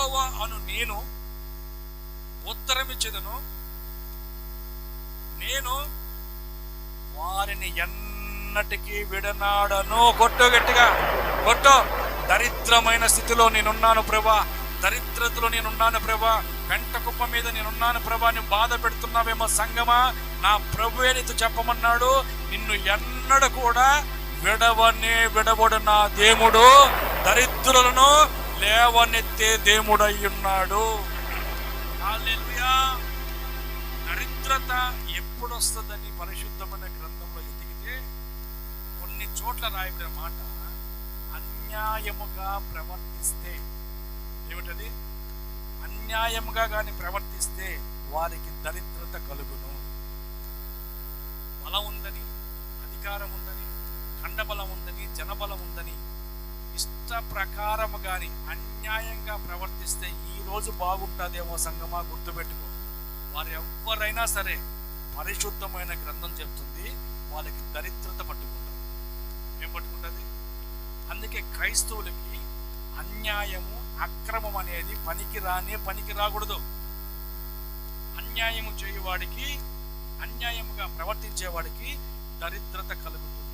యెహోవా అను నేను ఉత్తరమిచ్చేదను, నేను వారిని ఎన్నటికీ విడనాడను. కొట్టు, గట్టిగా కొట్టు. దరిద్రమైన స్థితిలో నేనున్నాను ప్రభా, దరిద్రతలో నేనున్నాను ప్రభా, పెంట కుప్ప మీద నేనున్నాను ప్రభా, నువ్వు బాధ పెడుతున్నావేమో సంగమా, నా ప్రభువే నీతో చెప్పమన్నాడు, నిన్ను ఎన్నడూ కూడా విడవడు నా దేవుడు, దరిద్రులను లేవనెత్తే దేవుడై ఉన్నాడు. హల్లెలూయా. దరిద్రత ఎప్పుడు వస్తుందని పరిశుద్ధమైన గ్రంథంలో ఎదిగితే కొన్ని చోట్ల రాయబడిన మాట, అన్యాయముగా ప్రవర్తిస్తే, ఏమిటది? అన్యాయముగా కానీ ప్రవర్తిస్తే వారికి దరిద్రత కలుగును. బలం ఉందని, అధికారం ఉందని, ఖండబలం ఉందని, జనబలం ఉందని ఇష్ట ప్రకారము కానీ అన్యాయంగా ప్రవర్తిస్తే ఈ రోజు బాగుంటుందేమో సంగమా, గుర్తుపెట్టుకో. వారు ఎవరైనా సరే పరిశుద్ధమైన గ్రంథం చెప్తుంది వాళ్ళకి దరిద్రత పట్టుకుంటుంది. ఏం పట్టుకుంటుంది? అందుకే క్రైస్తవులకి అన్యాయము, అక్రమం అనేది పనికి రాకూడదు. అన్యాయము చేయువాడికి, అన్యాయముగా ప్రవర్తించేవాడికి దరిద్రత కలుగుతుంది.